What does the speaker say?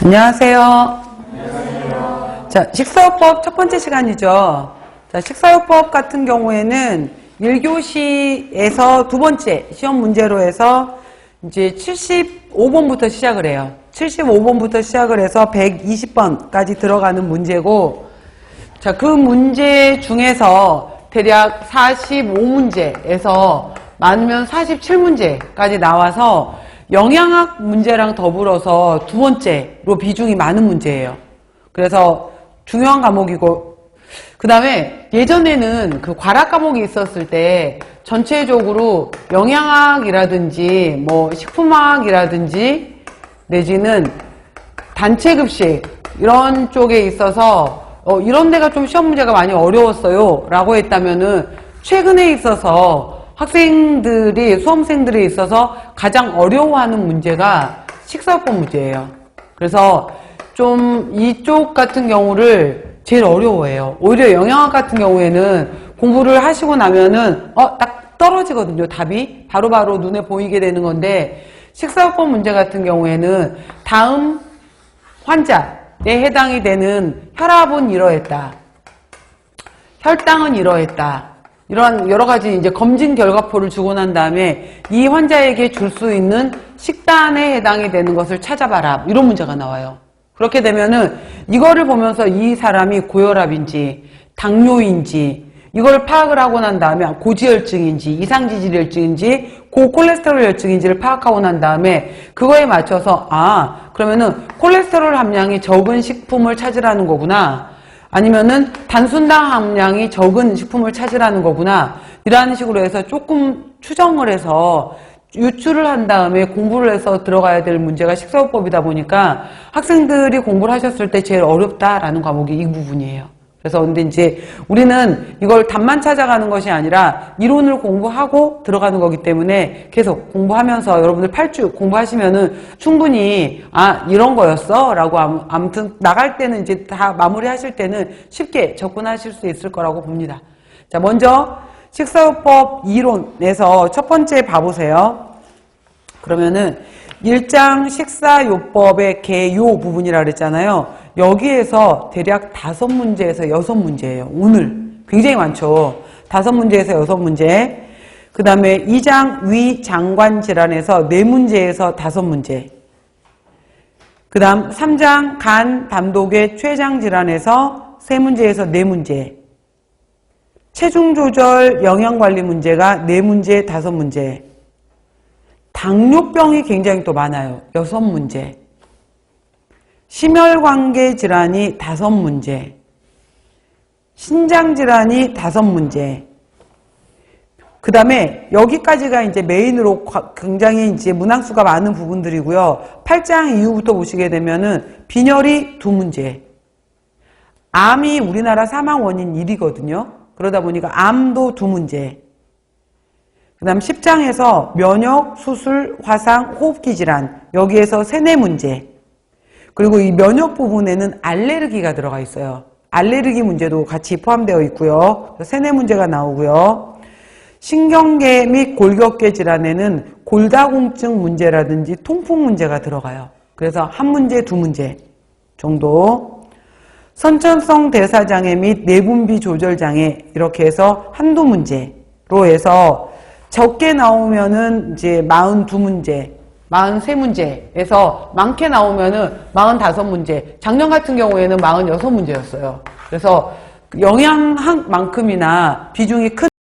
안녕하세요. 안녕하세요. 자, 식사요법 첫 번째 시간이죠. 자, 식사요법 같은 경우에는 1교시에서 두 번째 시험 문제로 해서 이제 75번부터 시작을 해요. 75번부터 시작을 해서 120번까지 들어가는 문제고, 자, 그 문제 중에서 대략 45문제에서 많으면 47문제까지 나와서 영양학 문제랑 더불어서 두 번째로 비중이 많은 문제예요. 그래서 중요한 과목이고, 그 다음에 예전에는 그 과락 과목이 있었을 때 전체적으로 영양학이라든지 뭐 식품학이라든지 내지는 단체급식 이런 쪽에 있어서 이런 데가 좀 시험 문제가 많이 어려웠어요 라고 했다면은 최근에 있어서 학생들이, 수험생들이 있어서 가장 어려워하는 문제가 식사요법 문제예요. 그래서 좀 이쪽 같은 경우를 제일 어려워해요. 오히려 영양학 같은 경우에는 공부를 하시고 나면은 딱 떨어지거든요. 답이 바로바로 눈에 보이게 되는 건데, 식사요법 문제 같은 경우에는 다음 환자에 해당이 되는 혈압은 이러했다, 혈당은 이러했다, 이런 여러 가지 이제 검진 결과표를 주고 난 다음에 이 환자에게 줄 수 있는 식단에 해당이 되는 것을 찾아봐라, 이런 문제가 나와요. 그렇게 되면은 이거를 보면서 이 사람이 고혈압인지 당뇨인지 이걸 파악을 하고 난 다음에 고지혈증인지 이상지질혈증인지 고콜레스테롤 혈증인지를 파악하고 난 다음에 그거에 맞춰서 그러면은 콜레스테롤 함량이 적은 식품을 찾으라는 거구나, 아니면은 단순당 함량이 적은 식품을 찾으라는 거구나, 이런 식으로 해서 조금 추정을 해서 유추를 한 다음에 공부를 해서 들어가야 될 문제가 식사요법이다 보니까 학생들이 공부를 하셨을 때 제일 어렵다라는 과목이 이 부분이에요. 그래서 근데 이제 우리는 이걸 답만 찾아가는 것이 아니라 이론을 공부하고 들어가는 거기 때문에 계속 공부하면서 여러분들 8주 공부하시면은 충분히 이런 거였어 라고 아무튼 나갈 때는 이제 다 마무리 하실 때는 쉽게 접근하실 수 있을 거라고 봅니다. 자, 먼저 식사요법 이론에서 첫 번째 봐보세요. 그러면은 1장 식사요법의 개요 부분이라 그랬잖아요. 여기에서 대략 5문제에서 6문제예요. 오늘 굉장히 많죠. 5문제에서 6문제. 그 다음에 2장 위장관질환에서 4문제에서 5문제. 그 다음 3장 간, 담독의 췌장질환에서 3문제에서 4문제. 체중조절 영양관리 문제가 4문제, 5문제. 당뇨병이 굉장히 또 많아요. 6문제. 심혈관계 질환이 5문제. 신장질환이 5문제. 그 다음에 여기까지가 이제 메인으로 굉장히 이제 문항수가 많은 부분들이고요. 8장 이후부터 보시게 되면은 빈혈이 2문제. 암이 우리나라 사망 원인 1위거든요. 그러다 보니까 암도 2문제. 그 다음 10장에서 면역, 수술, 화상, 호흡기 질환, 여기에서 3, 4문제. 그리고 이 면역 부분에는 알레르기가 들어가 있어요. 알레르기 문제도 같이 포함되어 있고요. 3, 4문제가 나오고요. 신경계 및 골격계 질환에는 골다공증 문제라든지 통풍 문제가 들어가요. 그래서 1문제, 2문제 정도. 선천성 대사장애 및 내분비 조절장애, 이렇게 해서 1~2문제로 해서 적게 나오면은 이제 42문제, 43문제에서 많게 나오면은 45문제. 작년 같은 경우에는 46문제였어요. 그래서 영양학만큼이나 비중이 큰